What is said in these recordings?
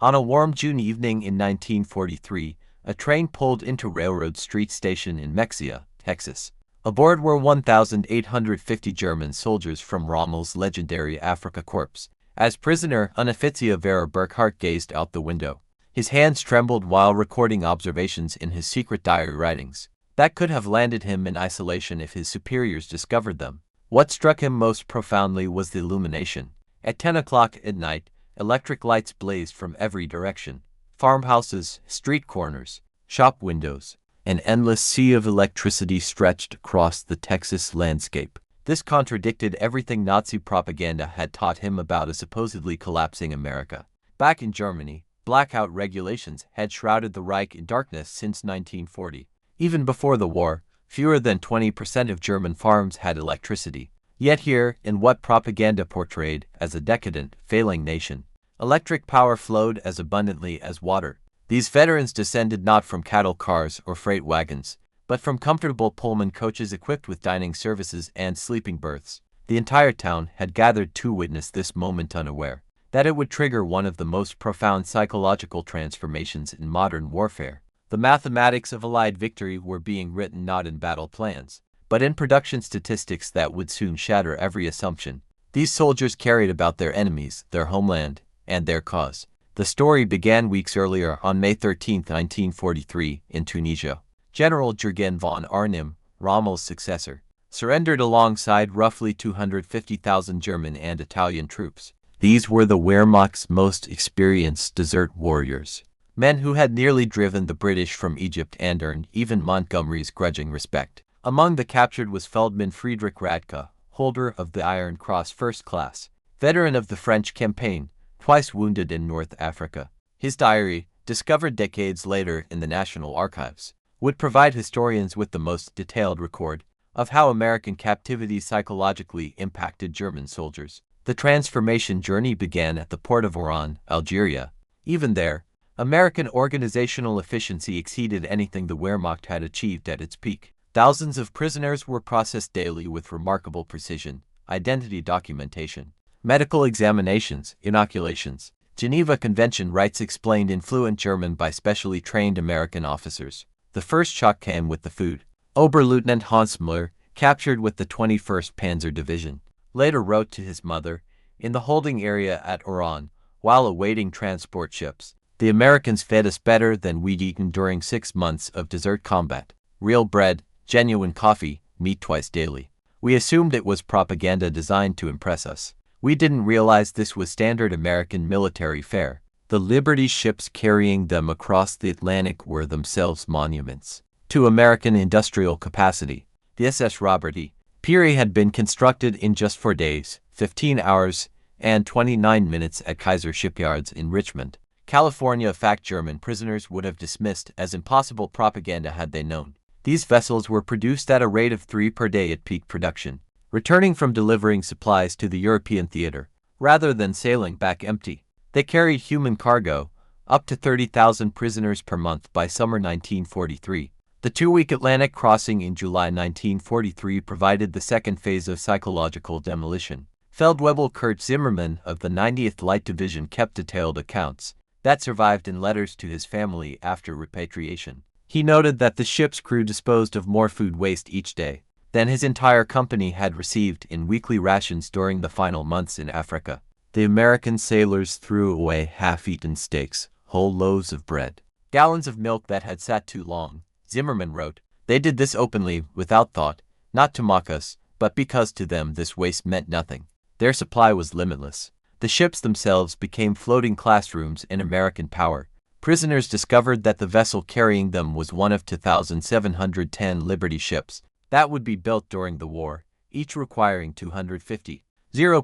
On a warm June evening in 1943, a train pulled into Railroad Street Station in Mexia, Texas. Aboard were 1,850 German soldiers from Rommel's legendary Afrika Korps. As prisoner, Unoffizier Vera Burkhardt gazed out the window. His hands trembled while recording observations in his secret diary writings. That could have landed him in isolation if his superiors discovered them. What struck him most profoundly was the illumination. At 10 o'clock at night, electric lights blazed from every direction. Farmhouses, street corners, shop windows. An endless sea of electricity stretched across the Texas landscape. This contradicted everything Nazi propaganda had taught him about a supposedly collapsing America. Back in Germany, blackout regulations had shrouded the Reich in darkness since 1940. Even before the war, fewer than 20% of German farms had electricity. Yet here, in what propaganda portrayed as a decadent, failing nation, electric power flowed as abundantly as water. These veterans descended not from cattle cars or freight wagons, but from comfortable Pullman coaches equipped with dining services and sleeping berths. The entire town had gathered to witness this moment, unaware that it would trigger one of the most profound psychological transformations in modern warfare. The mathematics of Allied victory were being written not in battle plans, but in production statistics that would soon shatter every assumption. These soldiers carried about their enemies, their homeland, and their cause. The story began weeks earlier on May 13, 1943, in Tunisia. General Jurgen von Arnim, Rommel's successor, surrendered alongside roughly 250,000 German and Italian troops. These were the Wehrmacht's most experienced desert warriors, men who had nearly driven the British from Egypt and earned even Montgomery's grudging respect. Among the captured was Feldman Friedrich Radke, holder of the Iron Cross First Class, veteran of the French campaign, twice wounded in North Africa. His diary, discovered decades later in the National Archives, would provide historians with the most detailed record of how American captivity psychologically impacted German soldiers. The transformation journey began at the port of Oran, Algeria. Even there, American organizational efficiency exceeded anything the Wehrmacht had achieved at its peak. Thousands of prisoners were processed daily with remarkable precision, identity documentation, medical examinations, inoculations. Geneva Convention rights explained in fluent German by specially trained American officers. The first shock came with the food. Oberleutnant Hans Müller, captured with the 21st Panzer Division, later wrote to his mother, in the holding area at Oran, while awaiting transport ships, "The Americans fed us better than we'd eaten during 6 months of desert combat. Real bread, genuine coffee, meat twice daily. We assumed it was propaganda designed to impress us. We didn't realize this was standard American military fare. The Liberty ships carrying them across the Atlantic were themselves monuments to American industrial capacity." The SS Robert E. Peary had been constructed in just 4 days, 15 hours, and 29 minutes at Kaiser shipyards in Richmond, California, a fact German prisoners would have dismissed as impossible propaganda had they known. These vessels were produced at a rate of 3 per day at peak production, returning from delivering supplies to the European theater, rather than sailing back empty. They carried human cargo, up to 30,000 prisoners per month by summer 1943. The 2-week Atlantic crossing in July 1943 provided the second phase of psychological demolition. Feldwebel Kurt Zimmermann of the 90th Light Division kept detailed accounts that survived in letters to his family after repatriation. He noted that the ship's crew disposed of more food waste each day than his entire company had received in weekly rations during the final months in Africa. The American sailors threw away half-eaten steaks, whole loaves of bread, gallons of milk that had sat too long. Zimmerman wrote, "They did this openly, without thought, not to mock us, but because to them this waste meant nothing. Their supply was limitless. The ships themselves became floating classrooms in American power. Prisoners discovered that the vessel carrying them was one of 2,710 Liberty ships that would be built during the war, each requiring 250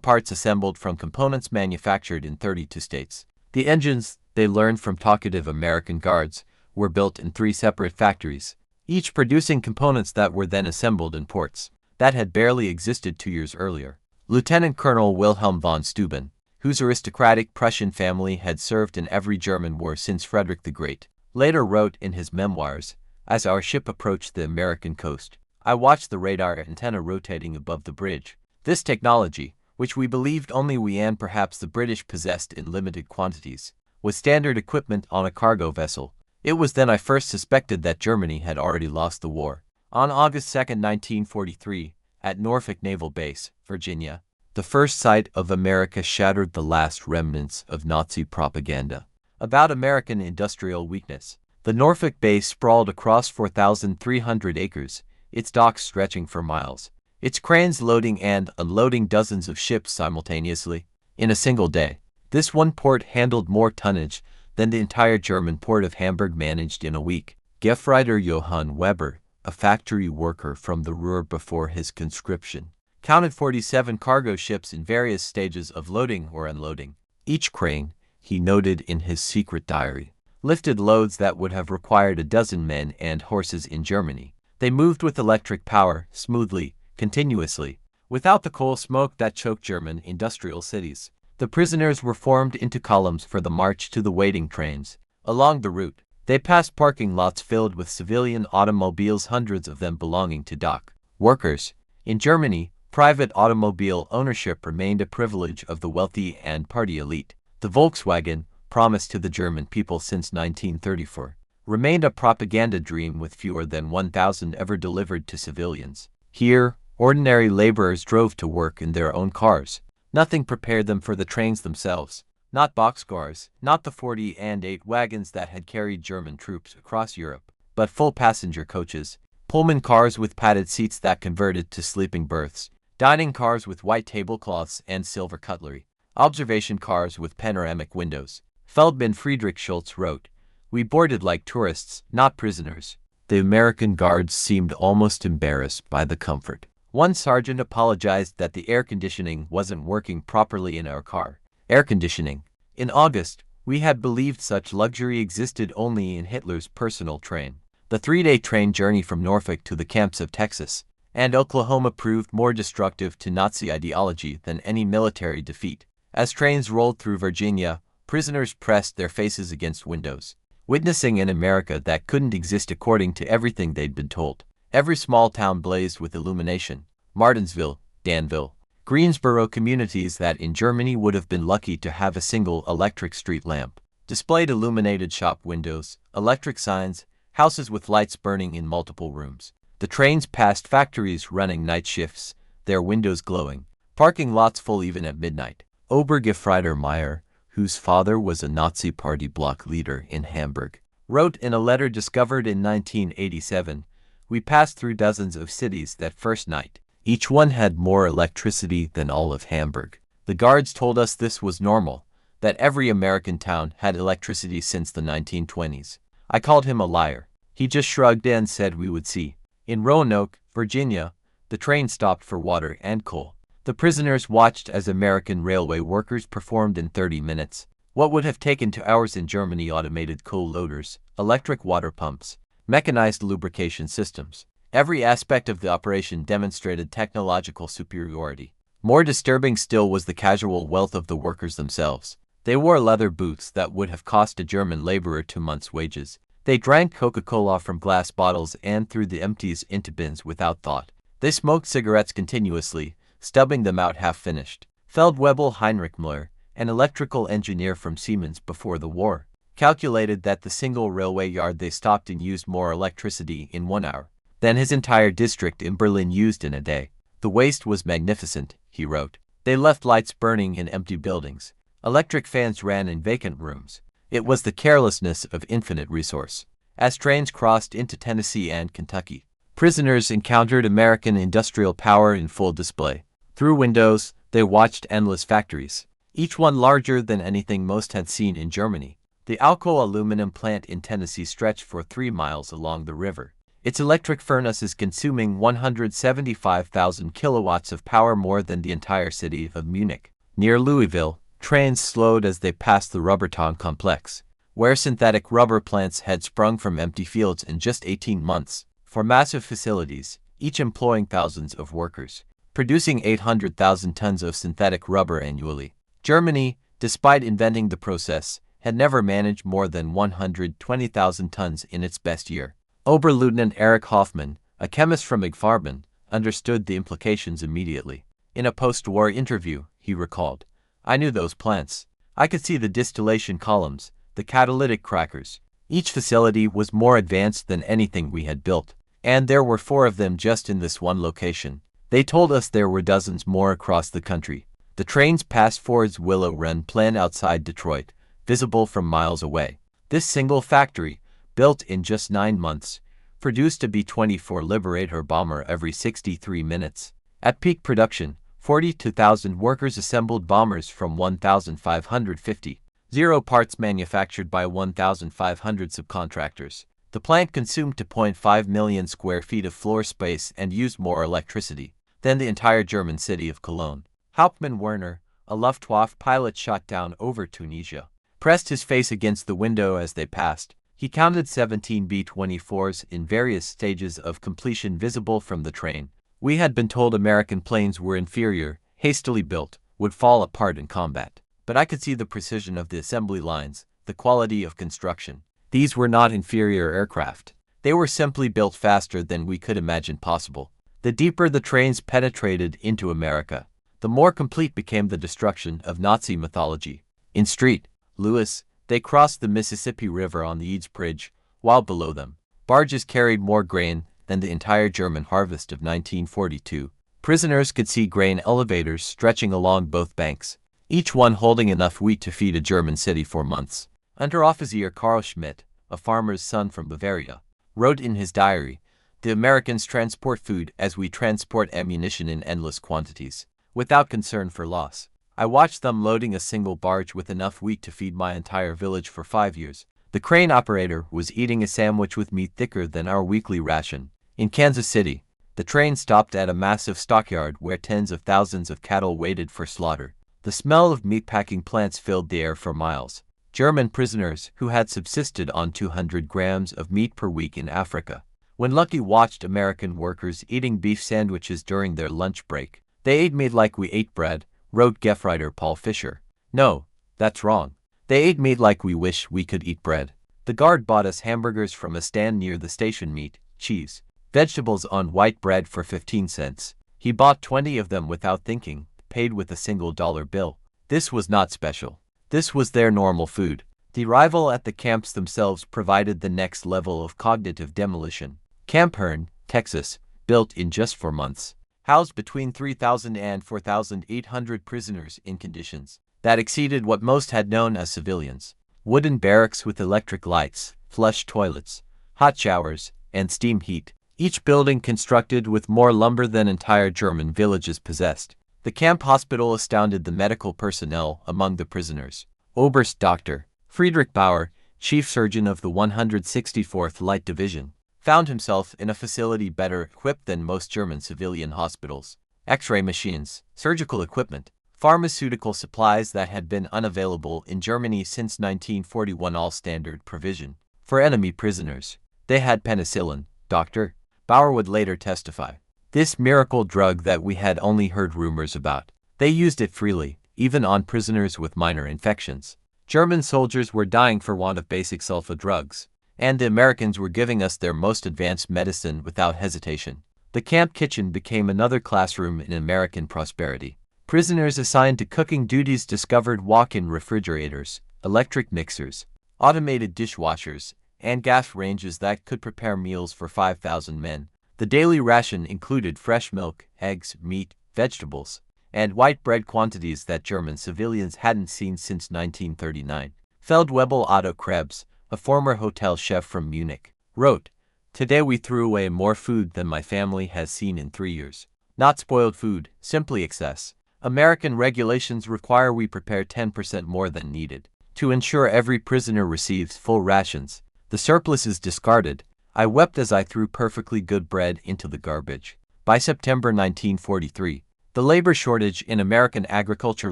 parts assembled from components manufactured in 32 states. The engines, they learned from talkative American guards, were built in 3 separate factories, each producing components that were then assembled in ports that had barely existed 2 years earlier." Lieutenant Colonel Wilhelm von Steuben, whose aristocratic Prussian family had served in every German war since Frederick the Great, later wrote in his memoirs, "As our ship approached the American coast, I watched the radar antenna rotating above the bridge. This technology, which we believed only we and perhaps the British possessed in limited quantities, was standard equipment on a cargo vessel. It was then I first suspected that Germany had already lost the war. On August 2, 1943, at Norfolk Naval Base, Virginia, the first sight of America shattered the last remnants of Nazi propaganda about American industrial weakness. The Norfolk base sprawled across 4,300 acres, its docks stretching for miles, its cranes loading and unloading dozens of ships simultaneously. In a single day, this one port handled more tonnage than the entire German port of Hamburg managed in a week. Gefreiter Johann Weber, a factory worker from the Ruhr before his conscription, counted 47 cargo ships in various stages of loading or unloading. Each crane, he noted in his secret diary, lifted loads that would have required a dozen men and horses in Germany. They moved with electric power, smoothly, continuously, without the coal smoke that choked German industrial cities. The prisoners were formed into columns for the march to the waiting trains. Along the route, they passed parking lots filled with civilian automobiles, hundreds of them belonging to dock workers. In Germany, private automobile ownership remained a privilege of the wealthy and party elite. The Volkswagen, promised to the German people since 1934, remained a propaganda dream with fewer than 1,000 ever delivered to civilians. Here, ordinary laborers drove to work in their own cars. Nothing prepared them for the trains themselves. Not boxcars, not the 40-and-8 wagons that had carried German troops across Europe, but full passenger coaches, Pullman cars with padded seats that converted to sleeping berths, dining cars with white tablecloths and silver cutlery, observation cars with panoramic windows. Feldman Friedrich Schultz wrote, "We boarded like tourists, not prisoners." The American guards seemed almost embarrassed by the comfort. One sergeant apologized that the air conditioning wasn't working properly in our car. Air conditioning. In August, we had believed such luxury existed only in Hitler's personal train. The 3-day train journey from Norfolk to the camps of Texas and Oklahoma proved more destructive to Nazi ideology than any military defeat. As trains rolled through Virginia, prisoners pressed their faces against windows, witnessing an America that couldn't exist according to everything they'd been told. Every small town blazed with illumination. Martinsville, Danville, Greensboro, communities that in Germany would have been lucky to have a single electric street lamp, displayed illuminated shop windows, electric signs, houses with lights burning in multiple rooms. The trains passed factories running night shifts, their windows glowing, parking lots full even at midnight. Obergefreiter Meyer, whose father was a Nazi party bloc leader in Hamburg, wrote in a letter discovered in 1987, "We passed through dozens of cities that first night. Each one had more electricity than all of Hamburg. The guards told us this was normal, that every American town had electricity since the 1920s. I called him a liar. He just shrugged and said we would see." In Roanoke, Virginia, the train stopped for water and coal. The prisoners watched as American railway workers performed in 30 minutes what would have taken 2 hours in Germany: automated coal loaders, electric water pumps, mechanized lubrication systems. Every aspect of the operation demonstrated technological superiority. More disturbing still was the casual wealth of the workers themselves. They wore leather boots that would have cost a German laborer 2 months' wages. They drank Coca-Cola from glass bottles and threw the empties into bins without thought. They smoked cigarettes continuously, stubbing them out half-finished. Feldwebel Heinrich Müller, an electrical engineer from Siemens before the war, calculated that the single railway yard they stopped in used more electricity in 1 hour than his entire district in Berlin used in a day. "The waste was magnificent," he wrote. "They left lights burning in empty buildings. Electric fans ran in vacant rooms. It was the carelessness of infinite resource." As trains crossed into Tennessee and Kentucky, prisoners encountered American industrial power in full display. Through windows, they watched endless factories, each one larger than anything most had seen in Germany. The Alcoa aluminum plant in Tennessee stretched for 3 miles along the river. Its electric furnaces consuming 175,000 kilowatts of power, more than the entire city of Munich. Near Louisville, trains slowed as they passed the Rubberton complex, where synthetic rubber plants had sprung from empty fields in just 18 months. For massive facilities, each employing thousands of workers, producing 800,000 tons of synthetic rubber annually. Germany, despite inventing the process, had never managed more than 120,000 tons in its best year. Oberleutnant Erich Hoffmann, a chemist from Igfarben, understood the implications immediately. In a post-war interview, he recalled, "I knew those plants. I could see the distillation columns, the catalytic crackers. Each facility was more advanced than anything we had built, and there were 4 of them just in this one location. They told us there were dozens more across the country. The trains passed Ford's Willow Run plant outside Detroit, visible from miles away. This single factory, built in just 9 months, produced a B-24 Liberator bomber every 63 minutes. At peak production, 42,000 workers assembled bombers from 1,550. Zero parts manufactured by 1,500 subcontractors. The plant consumed 2.5 million square feet of floor space and used more electricity than the entire German city of Cologne. Hauptmann Werner, a Luftwaffe pilot shot down over Tunisia, pressed his face against the window as they passed. He counted 17 B-24s in various stages of completion visible from the train. We had been told American planes were inferior, hastily built, would fall apart in combat. But I could see the precision of the assembly lines, the quality of construction. These were not inferior aircraft. They were simply built faster than we could imagine possible. The deeper the trains penetrated into America, the more complete became the destruction of Nazi mythology. In St. Louis, they crossed the Mississippi River on the Eads Bridge, while below them, barges carried more grain than the entire German harvest of 1942. Prisoners could see grain elevators stretching along both banks, each one holding enough wheat to feed a German city for months. Unteroffizier Karl Schmidt, a farmer's son from Bavaria, wrote in his diary, "The Americans transport food as we transport ammunition in endless quantities, without concern for loss. I watched them loading a single barge with enough wheat to feed my entire village for 5 years. The crane operator was eating a sandwich with meat thicker than our weekly ration." In Kansas City, the train stopped at a massive stockyard where tens of thousands of cattle waited for slaughter. The smell of meatpacking plants filled the air for miles. German prisoners who had subsisted on 200 grams of meat per week in Africa, when lucky, watched American workers eating beef sandwiches during their lunch break. "They ate meat like we ate bread," wrote GEF writer Paul Fisher. "No, that's wrong. They ate meat like we wish we could eat bread." The guard bought us hamburgers from a stand near the station, meat, cheese, vegetables on white bread for 15 cents. He bought 20 of them without thinking, paid with a single dollar bill. This was not special. This was their normal food. The arrival at the camps themselves provided the next level of cognitive demolition. Camp Hearn, Texas, built in just 4 months, housed between 3,000 and 4,800 prisoners in conditions that exceeded what most had known as civilians. Wooden barracks with electric lights, flush toilets, hot showers, and steam heat. Each building constructed with more lumber than entire German villages possessed. The camp hospital astounded the medical personnel among the prisoners. Oberst Dr. Friedrich Bauer, chief surgeon of the 164th Light Division, found himself in a facility better equipped than most German civilian hospitals. X-ray machines, surgical equipment, pharmaceutical supplies that had been unavailable in Germany since 1941, all standard provision. For enemy prisoners, they had penicillin, Dr. Bauer would later testify. This miracle drug that we had only heard rumors about. They used it freely, even on prisoners with minor infections. German soldiers were dying for want of basic sulfa drugs, and the Americans were giving us their most advanced medicine without hesitation. The camp kitchen became another classroom in American prosperity. Prisoners assigned to cooking duties discovered walk-in refrigerators, electric mixers, automated dishwashers, and gas ranges that could prepare meals for 5,000 men. The daily ration included fresh milk, eggs, meat, vegetables, and white bread, quantities that German civilians hadn't seen since 1939. Feldwebel Otto Krebs, a former hotel chef from Munich, wrote, "Today we threw away more food than my family has seen in 3 years. Not spoiled food, simply excess. American regulations require we prepare 10% more than needed to ensure every prisoner receives full rations. The surplus is discarded. I wept as I threw perfectly good bread into the garbage." By September 1943, the labor shortage in American agriculture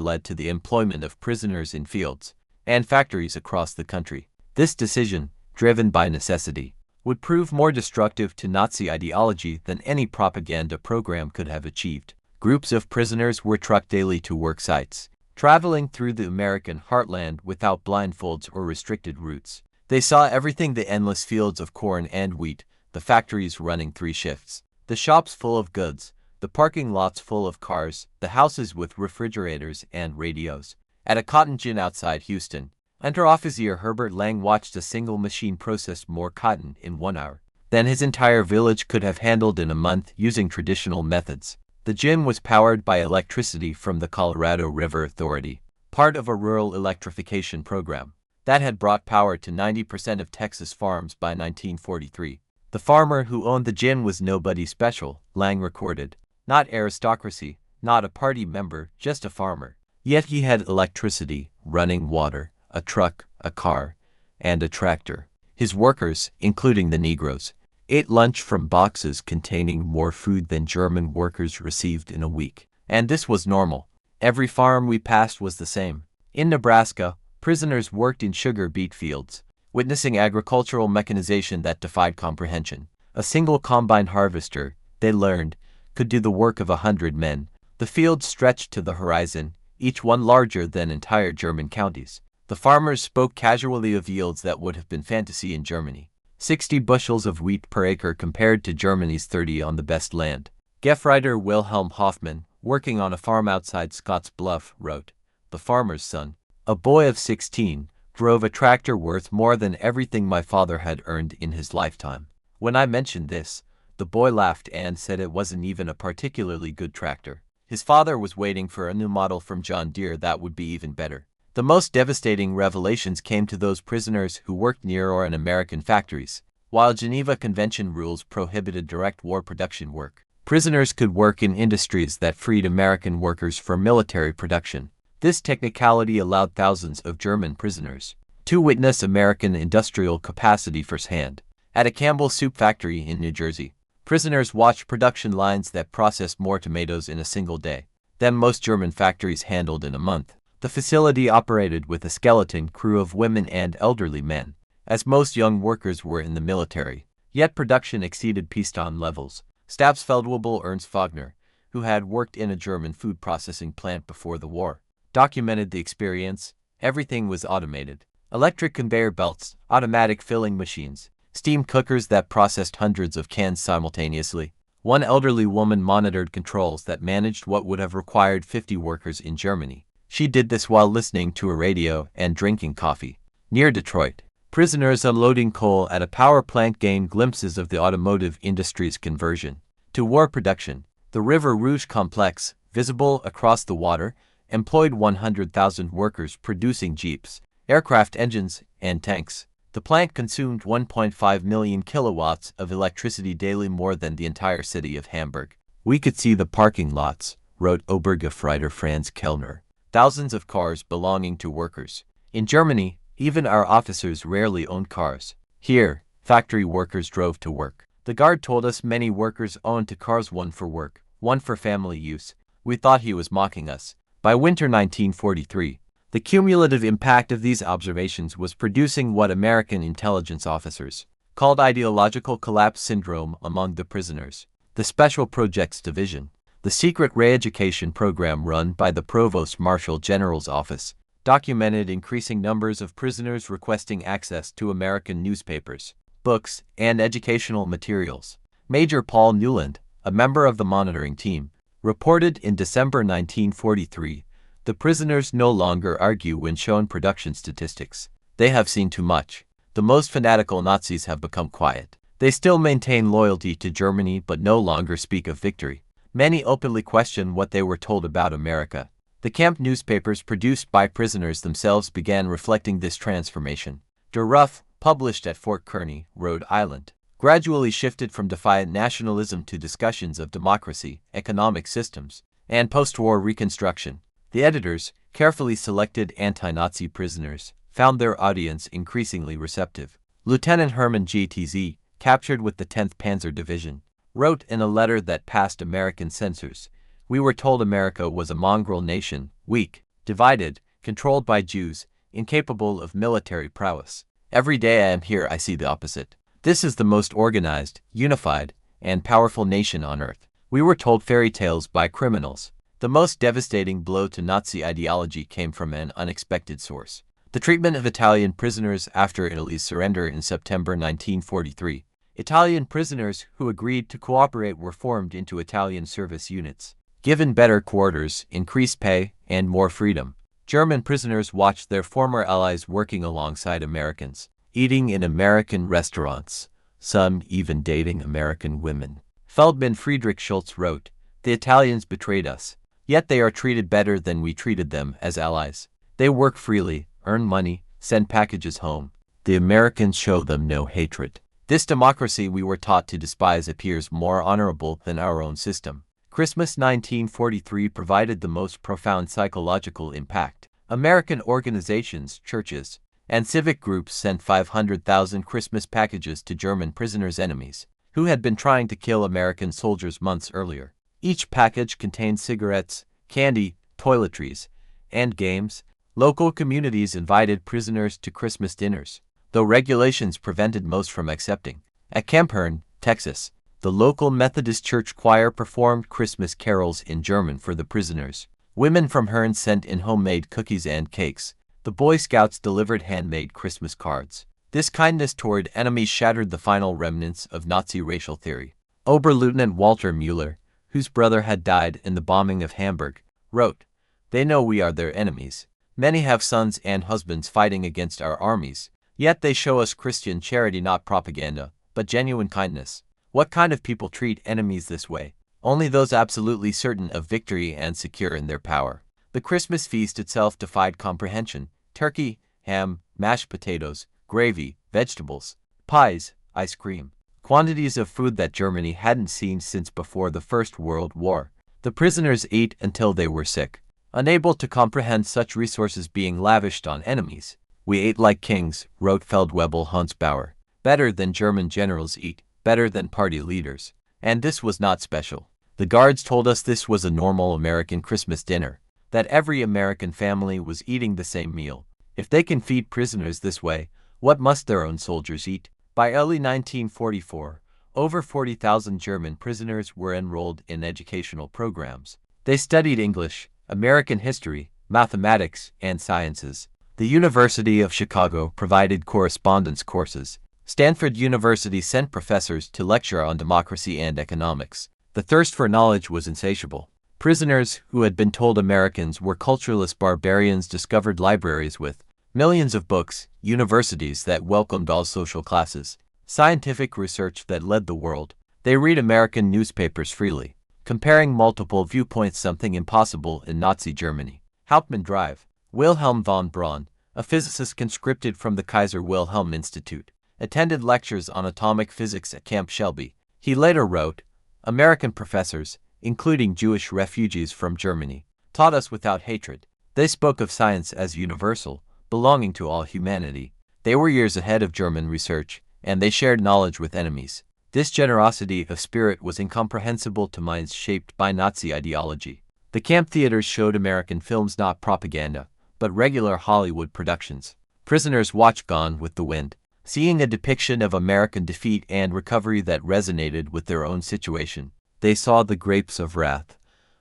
led to the employment of prisoners in fields and factories across the country. This decision, driven by necessity, would prove more destructive to Nazi ideology than any propaganda program could have achieved. Groups of prisoners were trucked daily to work sites, traveling through the American heartland without blindfolds or restricted routes. They saw everything: the endless fields of corn and wheat, the factories running 3 shifts, the shops full of goods, the parking lots full of cars, the houses with refrigerators and radios. at a cotton gin outside Houston. Under-officer Herbert Lang watched a single machine process more cotton in 1 hour than his entire village could have handled in a month using traditional methods. The gin was powered by electricity from the Colorado River Authority, part of a rural electrification program that had brought power to 90% of Texas farms by 1943. The farmer who owned the gin was nobody special, Lang recorded. Not aristocracy, not a party member, just a farmer. Yet he had electricity, running water, a truck, a car, and a tractor. His workers, including the Negroes, ate lunch from boxes containing more food than German workers received in a week. And this was normal. Every farm we passed was the same. In Nebraska, prisoners worked in sugar beet fields, witnessing agricultural mechanization that defied comprehension. A single combine harvester, they learned, could do the work of 100 men. The fields stretched to the horizon, each one larger than entire German counties. The farmers spoke casually of yields that would have been fantasy in Germany. 60 bushels of wheat per acre compared to Germany's 30 on the best land. Gefreiter Wilhelm Hoffmann, working on a farm outside Scotts Bluff, wrote, "The farmer's son, a boy of 16, drove a tractor worth more than everything my father had earned in his lifetime." When I mentioned this, the boy laughed and said it wasn't even a particularly good tractor. His father was waiting for a new model from John Deere that would be even better. The most devastating revelations came to those prisoners who worked near or in American factories. While Geneva Convention rules prohibited direct war production work, prisoners could work in industries that freed American workers for military production. This technicality allowed thousands of German prisoners to witness American industrial capacity firsthand. At a Campbell soup factory in New Jersey, prisoners watched production lines that processed more tomatoes in a single day than most German factories handled in a month. The facility operated with a skeleton crew of women and elderly men, as most young workers were in the military. Yet production exceeded peacetime levels. Stabsfeldwebel Ernst Wagner, who had worked in a German food processing plant before the war, documented the experience. Everything was automated. Electric conveyor belts, automatic filling machines, steam cookers that processed hundreds of cans simultaneously. One elderly woman monitored controls that managed what would have required 50 workers in Germany. She did this while listening to a radio and drinking coffee. Near Detroit, prisoners unloading coal at a power plant gained glimpses of the automotive industry's conversion to war production. The River Rouge complex, visible across the water, employed 100,000 workers producing jeeps, aircraft engines, and tanks. The plant consumed 1.5 million kilowatts of electricity daily, more than the entire city of Hamburg. "We could see the parking lots," wrote Obergefreiter Franz Kellner. "Thousands of cars belonging to workers. In Germany, even our officers rarely owned cars. Here, factory workers drove to work. The guard told us many workers owned two cars, one for work, one for family use. We thought he was mocking us." By winter 1943, the cumulative impact of these observations was producing what American intelligence officers called ideological collapse syndrome among the prisoners. The Special Projects Division, the secret re-education program run by the Provost Marshal General's office, documented increasing numbers of prisoners requesting access to American newspapers, books, and educational materials. Major Paul Newland, a member of the monitoring team, reported in December 1943, "The prisoners no longer argue when shown production statistics. They have seen too much. The most fanatical Nazis have become quiet. They still maintain loyalty to Germany but no longer speak of victory. Many openly question what they were told about America." The camp newspapers produced by prisoners themselves began reflecting this transformation. Der Ruff, published at Fort Kearny, Rhode Island, gradually shifted from defiant nationalism to discussions of democracy, economic systems, and post-war reconstruction. The editors, carefully selected anti-Nazi prisoners, found their audience increasingly receptive. Lieutenant Hermann G.T.Z., captured with the 10th Panzer Division, wrote in a letter that passed American censors, "We were told America was a mongrel nation, weak, divided, controlled by Jews, incapable of military prowess. Every day I am here I see the opposite. This is the most organized, unified, and powerful nation on earth. We were told fairy tales by criminals." The most devastating blow to Nazi ideology came from an unexpected source: the treatment of Italian prisoners after Italy's surrender in September 1943. Italian prisoners who agreed to cooperate were formed into Italian service units, given better quarters, increased pay, and more freedom. German prisoners watched their former allies working alongside Americans, eating in American restaurants, some even dating American women. Feldman Friedrich Schultz wrote, "The Italians betrayed us, yet they are treated better than we treated them as allies. They work freely, earn money, send packages home. The Americans show them no hatred. This democracy we were taught to despise appears more honorable than our own system." Christmas 1943 provided the most profound psychological impact. American organizations, churches, and civic groups sent 500,000 Christmas packages to German prisoners' enemies, who had been trying to kill American soldiers months earlier. Each package contained cigarettes, candy, toiletries, and games. Local communities invited prisoners to Christmas dinners, though regulations prevented most from accepting. At Camp Hearn, Texas, the local Methodist church choir performed Christmas carols in German for the prisoners. Women from Hearn sent in homemade cookies and cakes. The Boy Scouts delivered handmade Christmas cards. This kindness toward enemies shattered the final remnants of Nazi racial theory. Oberleutnant Walter Müller, whose brother had died in the bombing of Hamburg, wrote, "They know we are their enemies. Many have sons and husbands fighting against our armies, yet they show us Christian charity, not propaganda, but genuine kindness. What kind of people treat enemies this way? Only those absolutely certain of victory and secure in their power." The Christmas feast itself defied comprehension. Turkey, ham, mashed potatoes, gravy, vegetables, pies, ice cream. Quantities of food that Germany hadn't seen since before the First World War. The prisoners ate until they were sick, unable to comprehend such resources being lavished on enemies. "We ate like kings," wrote Feldwebel Huntsbauer. "Better than German generals eat, better than party leaders." And this was not special. The guards told us this was a normal American Christmas dinner, that every American family was eating the same meal. If they can feed prisoners this way, what must their own soldiers eat? By early 1944, over 40,000 German prisoners were enrolled in educational programs. They studied English, American history, mathematics, and sciences. The University of Chicago provided correspondence courses. Stanford University sent professors to lecture on democracy and economics. The thirst for knowledge was insatiable. Prisoners who had been told Americans were cultureless barbarians discovered libraries with millions of books, universities that welcomed all social classes, scientific research that led the world. They read American newspapers freely, comparing multiple viewpoints, something impossible in Nazi Germany. Hauptmann Drive. Wilhelm von Braun, a physicist conscripted from the Kaiser Wilhelm Institute, attended lectures on atomic physics at Camp Shelby. He later wrote, "American professors, including Jewish refugees from Germany, taught us without hatred. They spoke of science as universal, belonging to all humanity. They were years ahead of German research, and they shared knowledge with enemies." This generosity of spirit was incomprehensible to minds shaped by Nazi ideology. The camp theaters showed American films, not propaganda, but regular Hollywood productions. Prisoners watched Gone with the Wind, seeing a depiction of American defeat and recovery that resonated with their own situation. They saw The Grapes of Wrath,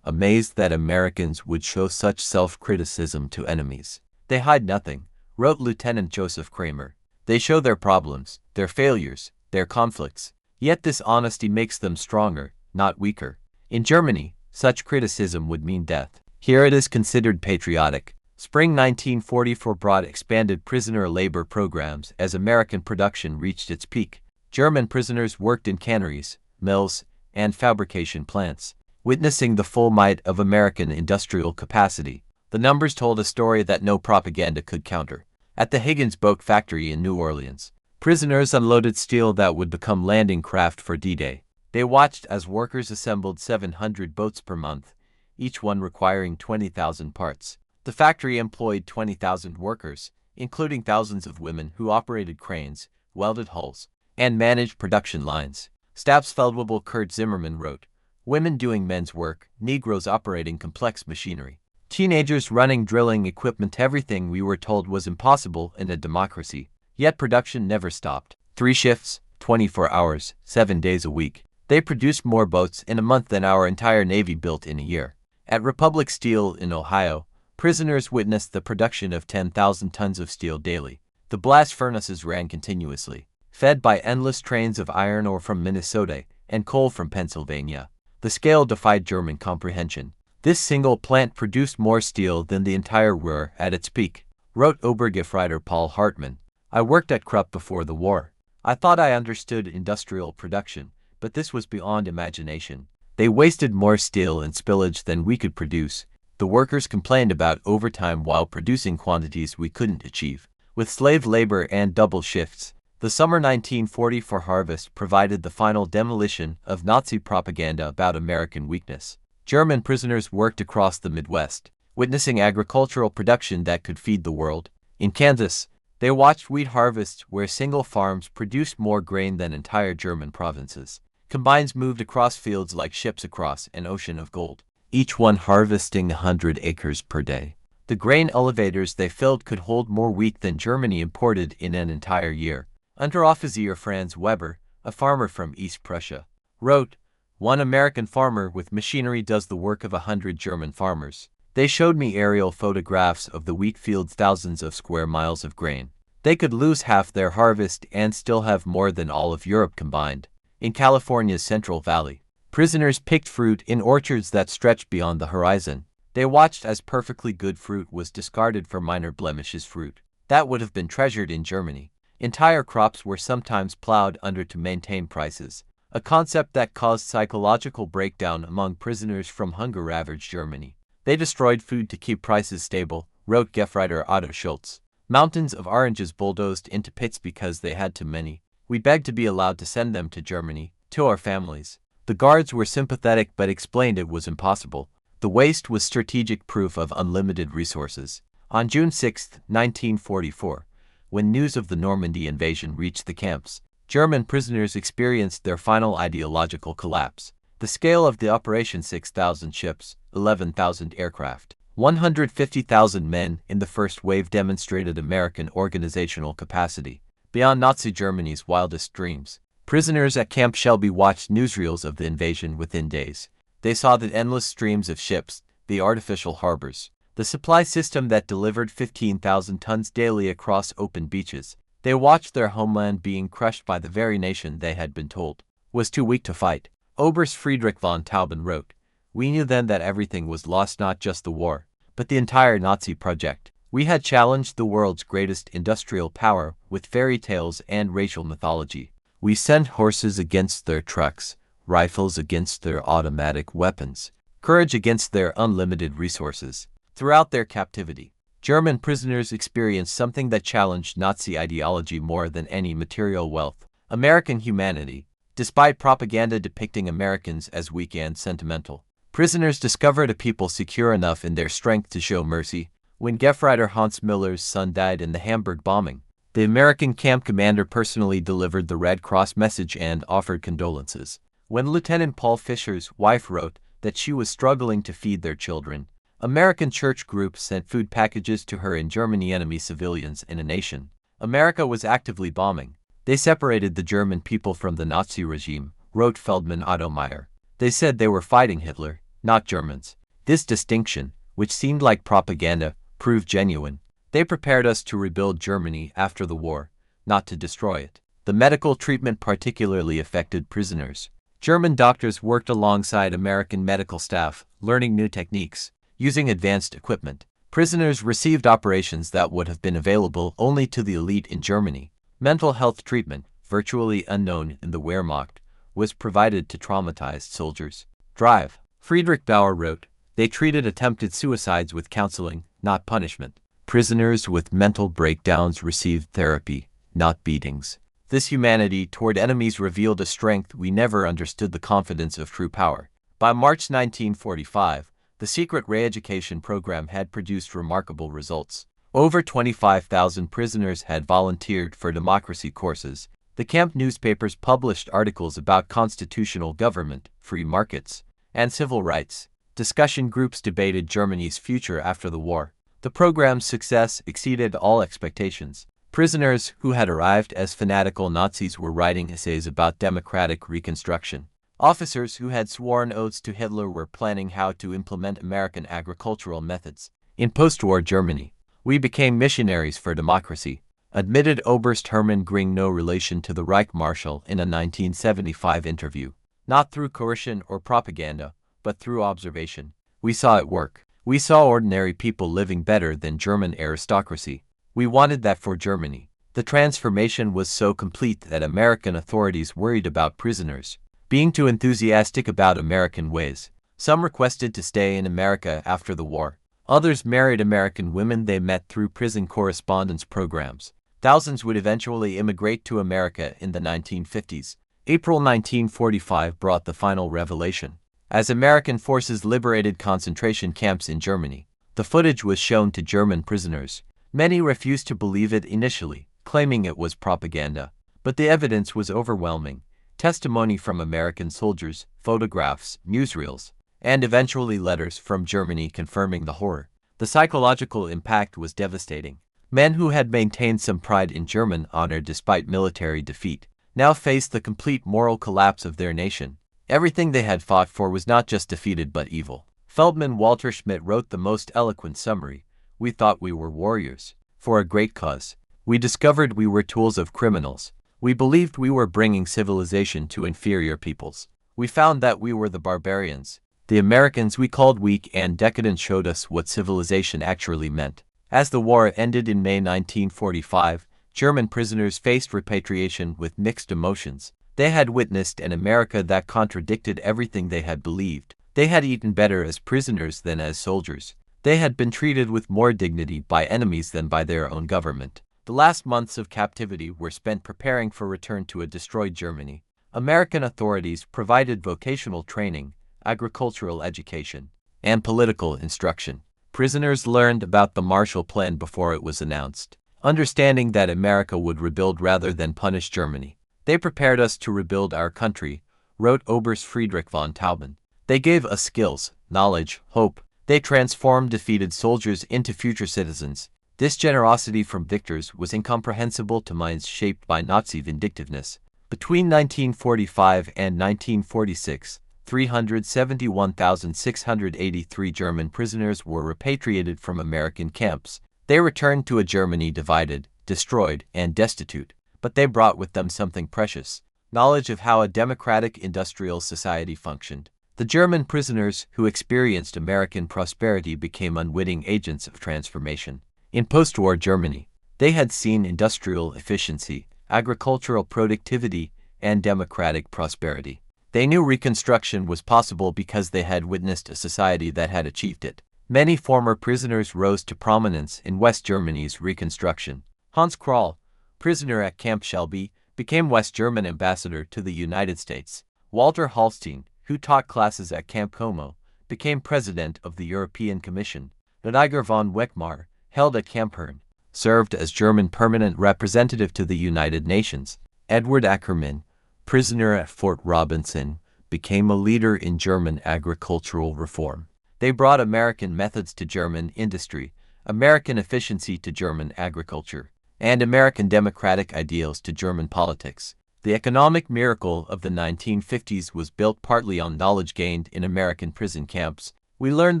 amazed that Americans would show such self-criticism to enemies. "They hide nothing," wrote Lieutenant Joseph Kramer. "They show their problems, their failures, their conflicts. Yet this honesty makes them stronger, not weaker." In Germany, such criticism would mean death. Here it is considered patriotic. Spring 1944 brought expanded prisoner labor programs as American production reached its peak. German prisoners worked in canneries, mills, and fabrication plants, witnessing the full might of American industrial capacity. The numbers told a story that no propaganda could counter. At the Higgins Boat Factory in New Orleans, prisoners unloaded steel that would become landing craft for D-Day. They watched as workers assembled 700 boats per month, each one requiring 20,000 parts. The factory employed 20,000 workers, including thousands of women who operated cranes, welded hulls, and managed production lines. Stabsfeldwebel Kurt Zimmermann wrote, "Women doing men's work, Negroes operating complex machinery, teenagers running drilling equipment, everything we were told was impossible in a democracy. Yet production never stopped. 3 shifts, 24 hours, 7 days a week. They produced more boats in a month than our entire Navy built in a year." At Republic Steel in Ohio, prisoners witnessed the production of 10,000 tons of steel daily. The blast furnaces ran continuously, fed by endless trains of iron ore from Minnesota and coal from Pennsylvania. The scale defied German comprehension. This single plant produced more steel than the entire Ruhr at its peak, wrote Obergefreiter Paul Hartmann. I worked at Krupp before the war. I thought I understood industrial production, but this was beyond imagination. They wasted more steel and spillage than we could produce. The workers complained about overtime while producing quantities we couldn't achieve. With slave labor and double shifts, the summer 1944 harvest provided the final demolition of Nazi propaganda about American weakness. German prisoners worked across the Midwest, witnessing agricultural production that could feed the world. In Kansas, they watched wheat harvests where single farms produced more grain than entire German provinces. Combines moved across fields like ships across an ocean of gold, each one harvesting 100 acres per day. The grain elevators they filled could hold more wheat than Germany imported in an entire year. Unteroffizier Franz Weber, a farmer from East Prussia, wrote, "One American farmer with machinery does the work of 100 German farmers." They showed me aerial photographs of the wheat fields, thousands of square miles of grain. They could lose half their harvest and still have more than all of Europe combined. In California's Central Valley, prisoners picked fruit in orchards that stretched beyond the horizon. They watched as perfectly good fruit was discarded for minor blemishes, fruit that would have been treasured in Germany. Entire crops were sometimes plowed under to maintain prices, a concept that caused psychological breakdown among prisoners from hunger-ravaged Germany. They destroyed food to keep prices stable, wrote Gefreiter Otto Schultz. Mountains of oranges bulldozed into pits because they had too many. We begged to be allowed to send them to Germany, to our families. The guards were sympathetic but explained it was impossible. The waste was strategic proof of unlimited resources. On June 6, 1944, when news of the Normandy invasion reached the camps, German prisoners experienced their final ideological collapse. The scale of the operation: 6,000 ships, 11,000 aircraft, 150,000 men in the first wave demonstrated American organizational capacity beyond Nazi Germany's wildest dreams. Prisoners at Camp Shelby watched newsreels of the invasion within days. They saw the endless streams of ships, the artificial harbors, the supply system that delivered 15,000 tons daily across open beaches. They watched their homeland being crushed by the very nation they had been told was too weak to fight. Oberst Friedrich von Tauben wrote, "We knew then that everything was lost, not just the war, but the entire Nazi project. We had challenged the world's greatest industrial power with fairy tales and racial mythology. We sent horses against their trucks, rifles against their automatic weapons, courage against their unlimited resources." Throughout their captivity, German prisoners experienced something that challenged Nazi ideology more than any material wealth: American humanity. Despite propaganda depicting Americans as weak and sentimental, prisoners discovered a people secure enough in their strength to show mercy. When Gefreiter Hans Miller's son died in the Hamburg bombing, the American camp commander personally delivered the Red Cross message and offered condolences. When Lieutenant Paul Fischer's wife wrote that she was struggling to feed their children, American church groups sent food packages to her in Germany. Enemy civilians in a nation America was actively bombing. They separated the German people from the Nazi regime, wrote Feldman Otto Meyer. They said they were fighting Hitler, not Germans. This distinction, which seemed like propaganda, proved genuine. They prepared us to rebuild Germany after the war, not to destroy it. The medical treatment particularly affected prisoners. German doctors worked alongside American medical staff, learning new techniques, using advanced equipment. Prisoners received operations that would have been available only to the elite in Germany. Mental health treatment, virtually unknown in the Wehrmacht, was provided to traumatized soldiers. Drive. Friedrich Bauer wrote, "They treated attempted suicides with counseling, not punishment. Prisoners with mental breakdowns received therapy, not beatings." This humanity toward enemies revealed a strength we never understood: the confidence of true power. By March 1945, the secret re-education program had produced remarkable results. Over 25,000 prisoners had volunteered for democracy courses. The camp newspapers published articles about constitutional government, free markets, and civil rights. Discussion groups debated Germany's future after the war. The program's success exceeded all expectations. Prisoners who had arrived as fanatical Nazis were writing essays about democratic reconstruction. Officers who had sworn oaths to Hitler were planning how to implement American agricultural methods in post-war Germany. "We became missionaries for democracy," admitted Oberst Hermann Gring, no relation to the Reich Marshal, in a 1975 interview. "Not through coercion or propaganda, but through observation. We saw it work. We saw ordinary people living better than German aristocracy. We wanted that for Germany. The transformation was so complete that American authorities worried about prisoners being too enthusiastic about American ways. Some requested to stay in America after the war. Others married American women they met through prison correspondence programs. Thousands would eventually immigrate to America in the 1950s. April 1945 brought the final revelation. As American forces liberated concentration camps in Germany, the footage was shown to German prisoners. Many refused to believe it initially, claiming it was propaganda. But the evidence was overwhelming. Testimony from American soldiers, photographs, newsreels, and eventually letters from Germany confirming the horror. The psychological impact was devastating. Men who had maintained some pride in German honor despite military defeat now faced the complete moral collapse of their nation. Everything they had fought for was not just defeated but evil. Feldman Walter Schmidt wrote the most eloquent summary. We thought we were warriors for a great cause. We discovered we were tools of criminals. We believed we were bringing civilization to inferior peoples. We found that we were the barbarians. The Americans we called weak and decadent showed us what civilization actually meant. As the war ended in May 1945, German prisoners faced repatriation with mixed emotions. They had witnessed an America that contradicted everything they had believed. They had eaten better as prisoners than as soldiers. They had been treated with more dignity by enemies than by their own government. The last months of captivity were spent preparing for return to a destroyed Germany. American authorities provided vocational training, agricultural education, and political instruction. Prisoners learned about the Marshall Plan before it was announced, understanding that America would rebuild rather than punish Germany. They prepared us to rebuild our country, wrote Oberst Friedrich von Tauben. They gave us skills, knowledge, hope. They transformed defeated soldiers into future citizens. This generosity from victors was incomprehensible to minds shaped by Nazi vindictiveness. Between 1945 and 1946, 371,683 German prisoners were repatriated from American camps. They returned to a Germany divided, destroyed, and destitute. But they brought with them something precious: knowledge of how a democratic industrial society functioned. The German prisoners who experienced American prosperity became unwitting agents of transformation. In post-war Germany, they had seen industrial efficiency, agricultural productivity, and democratic prosperity. They knew Reconstruction was possible because they had witnessed a society that had achieved it. Many former prisoners rose to prominence in West Germany's Reconstruction. Hans Krall, prisoner at Camp Shelby, became West German ambassador to the United States. Walter Hallstein, who taught classes at Camp Como, became president of the European Commission. Rudiger von Weckmar, held at Camp Herne, served as German permanent representative to the United Nations. Edward Ackermann, prisoner at Fort Robinson, became a leader in German agricultural reform. They brought American methods to German industry, American efficiency to German agriculture, and American democratic ideals to German politics. The economic miracle of the 1950s was built partly on knowledge gained in American prison camps. We learned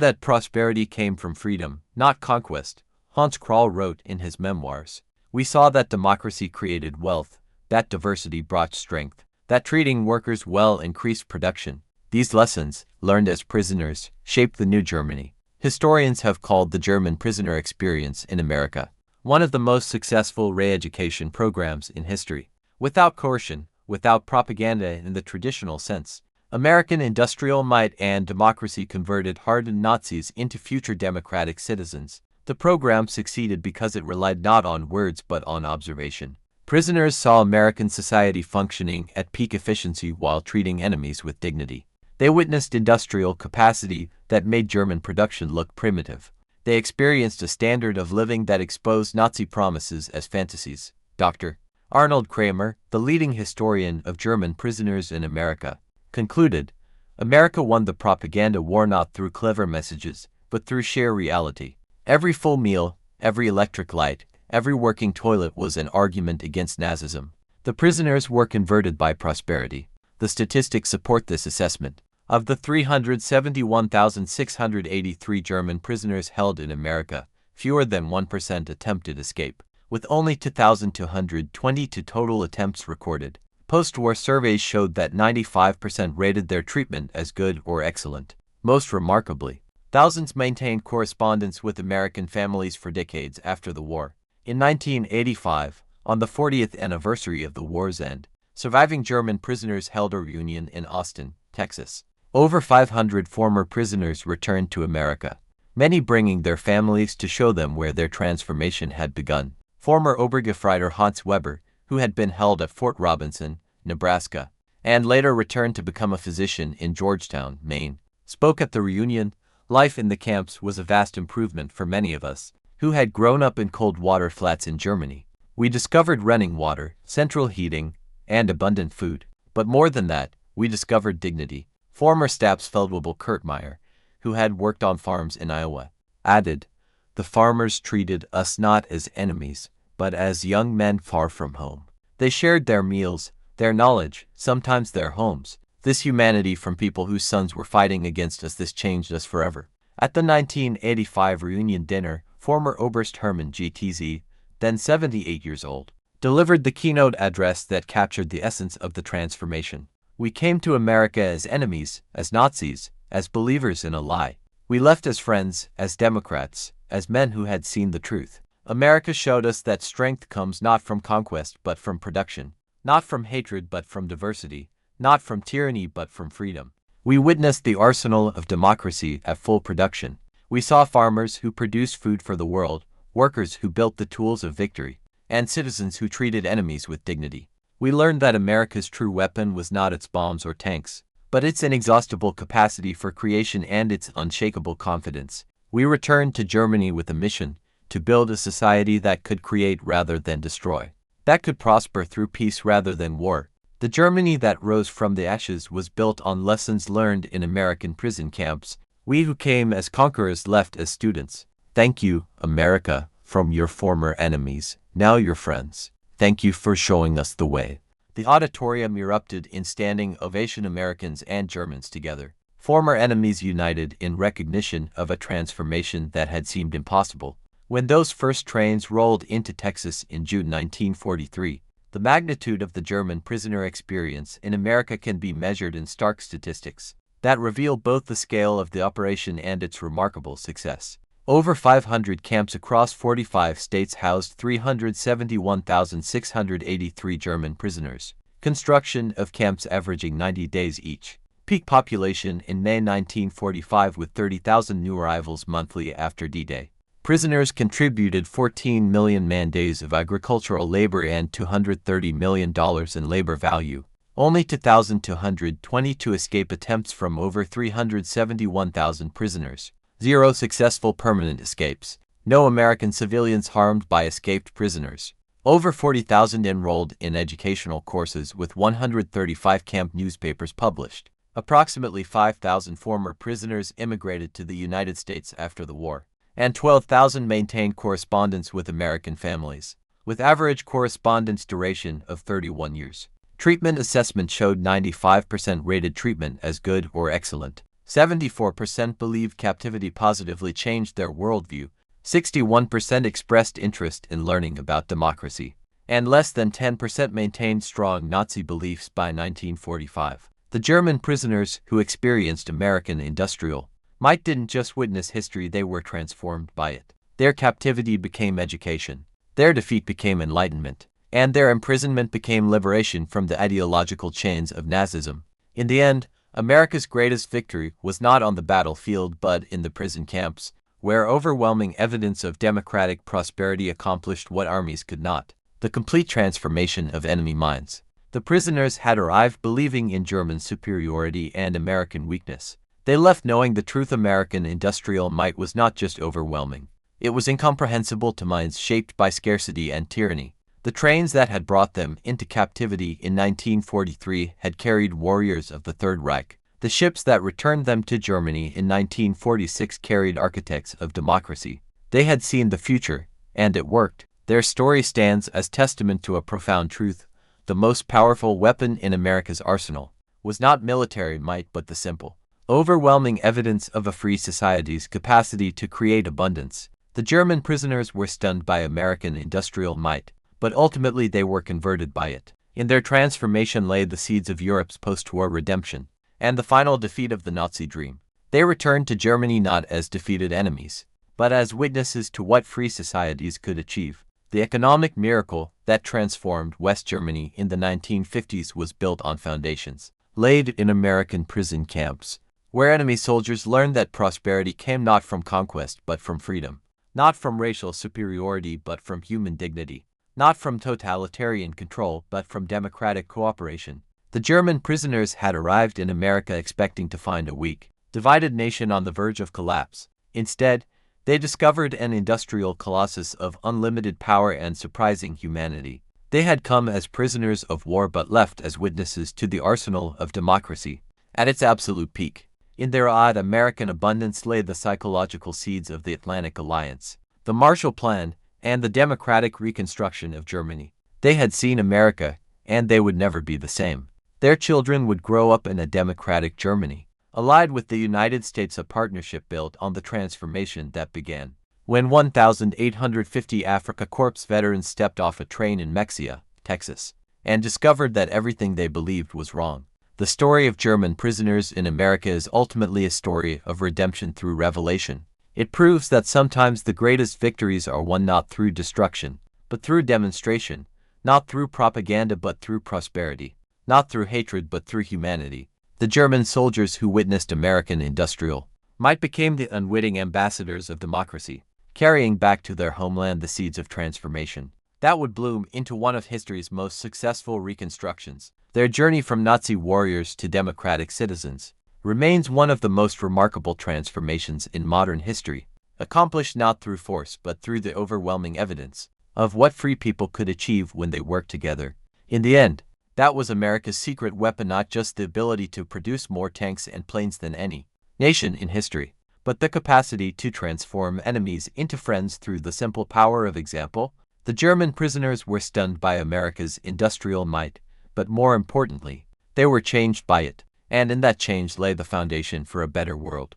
that prosperity came from freedom, not conquest, Hans Krall wrote in his memoirs. We saw that democracy created wealth, that diversity brought strength, that treating workers well increased production. These lessons, learned as prisoners, shaped the new Germany. Historians have called the German prisoner experience in America one of the most successful re-education programs in history. Without coercion, without propaganda in the traditional sense, American industrial might and democracy converted hardened Nazis into future democratic citizens. The program succeeded because it relied not on words but on observation. Prisoners saw American society functioning at peak efficiency while treating enemies with dignity. They witnessed industrial capacity that made German production look primitive. They experienced a standard of living that exposed Nazi promises as fantasies. Dr. Arnold Kramer, the leading historian of German prisoners in America, concluded, America won the propaganda war not through clever messages, but through sheer reality. Every full meal, every electric light, every working toilet was an argument against Nazism. The prisoners were converted by prosperity. The statistics support this assessment. Of the 371,683 German prisoners held in America, fewer than 1% attempted escape, with only 2,222 total attempts recorded. Post-war surveys showed that 95% rated their treatment as good or excellent. Most remarkably, Thousands maintained correspondence with American families for decades after the war. In 1985, on the 40th anniversary of the war's end, surviving German prisoners held a reunion in Austin, Texas. Over 500 former prisoners returned to America, many bringing their families to show them where their transformation had begun. Former Obergefreiter Hans Weber, who had been held at Fort Robinson, Nebraska, and later returned to become a physician in Georgetown, Maine, spoke at the reunion. Life in the camps was a vast improvement for many of us, who had grown up in cold water flats in Germany. We discovered running water, central heating, and abundant food. But more than that, we discovered dignity. Former Stabsfeldwebel Kurtmeyer, who had worked on farms in Iowa, added, "The farmers treated us not as enemies, but as young men far from home. They shared their meals, their knowledge, sometimes their homes. This humanity from people whose sons were fighting against us, this changed us forever." At the 1985 reunion dinner, former Oberst Hermann GTZ, then 78 years old, delivered the keynote address that captured the essence of the transformation. "We came to America as enemies, as Nazis, as believers in a lie. We left as friends, as Democrats, as men who had seen the truth. America showed us that strength comes not from conquest but from production, not from hatred but from diversity, not from tyranny but from freedom. We witnessed the arsenal of democracy at full production. We saw farmers who produced food for the world, workers who built the tools of victory, and citizens who treated enemies with dignity. We learned that America's true weapon was not its bombs or tanks, but its inexhaustible capacity for creation and its unshakable confidence. We returned to Germany with a mission to build a society that could create rather than destroy, that could prosper through peace rather than war. The Germany that rose from the ashes was built on lessons learned in American prison camps. We who came as conquerors left as students. Thank you, America, from your former enemies, now your friends. Thank you for showing us the way." The auditorium erupted in standing ovation. Americans and Germans together, former enemies united in recognition of a transformation that had seemed impossible. When those first trains rolled into Texas in June 1943, the magnitude of the German prisoner experience in America can be measured in stark statistics that reveal both the scale of the operation and its remarkable success. Over 500 camps across 45 states housed 371,683 German prisoners. Construction of camps averaging 90 days each. Peak population in May 1945 with 30,000 new arrivals monthly after D-Day. Prisoners contributed 14 million man-days of agricultural labor and $230 million in labor value. Only 2,222 escape attempts from over 371,000 prisoners. 0 successful permanent escapes. No American civilians harmed by escaped prisoners. Over 40,000 enrolled in educational courses with 135 camp newspapers published. Approximately 5,000 former prisoners immigrated to the United States after the war, and 12,000 maintained correspondence with American families, with average correspondence duration of 31 years. Treatment assessment showed 95% rated treatment as good or excellent. 74% believed captivity positively changed their worldview. 61% expressed interest in learning about democracy, and less than 10% maintained strong Nazi beliefs by 1945. The German prisoners who experienced American industrial might didn't just witness history, they were transformed by it. Their captivity became education, their defeat became enlightenment, and their imprisonment became liberation from the ideological chains of Nazism. In the end, America's greatest victory was not on the battlefield but in the prison camps, where overwhelming evidence of democratic prosperity accomplished what armies could not: the complete transformation of enemy minds. The prisoners had arrived believing in German superiority and American weakness. They left knowing the truth: American industrial might was not just overwhelming, it was incomprehensible to minds shaped by scarcity and tyranny. The trains that had brought them into captivity in 1943 had carried warriors of the Third Reich. The ships that returned them to Germany in 1946 carried architects of democracy. They had seen the future, and it worked. Their story stands as testament to a profound truth: the most powerful weapon in America's arsenal was not military might but the simple, overwhelming evidence of a free society's capacity to create abundance. The German prisoners were stunned by American industrial might, but ultimately they were converted by it. In their transformation lay the seeds of Europe's post-war redemption and the final defeat of the Nazi dream. They returned to Germany not as defeated enemies, but as witnesses to what free societies could achieve. The economic miracle that transformed West Germany in the 1950s was built on foundations laid in American prison camps, where enemy soldiers learned that prosperity came not from conquest but from freedom, not from racial superiority but from human dignity, not from totalitarian control but from democratic cooperation. The German prisoners had arrived in America expecting to find a weak, divided nation on the verge of collapse. Instead, they discovered an industrial colossus of unlimited power and surprising humanity. They had come as prisoners of war but left as witnesses to the arsenal of democracy at its absolute peak. In their odd American abundance lay the psychological seeds of the Atlantic Alliance, the Marshall Plan, and the democratic reconstruction of Germany. They had seen America, and they would never be the same. Their children would grow up in a democratic Germany, allied with the United States, a partnership built on the transformation that began when 1,850 Afrika Korps veterans stepped off a train in Mexia, Texas, and discovered that everything they believed was wrong. The story of German prisoners in America is ultimately a story of redemption through revelation. It proves that sometimes the greatest victories are won not through destruction, but through demonstration, not through propaganda but through prosperity, not through hatred but through humanity. The German soldiers who witnessed American industrial might became the unwitting ambassadors of democracy, carrying back to their homeland the seeds of transformation that would bloom into one of history's most successful reconstructions. Their journey from Nazi warriors to democratic citizens remains one of the most remarkable transformations in modern history, accomplished not through force but through the overwhelming evidence of what free people could achieve when they worked together. In the end, that was America's secret weapon, not just the ability to produce more tanks and planes than any nation in history, but the capacity to transform enemies into friends through the simple power of example. The German prisoners were stunned by America's industrial might, but more importantly, they were changed by it, and in that change lay the foundation for a better world.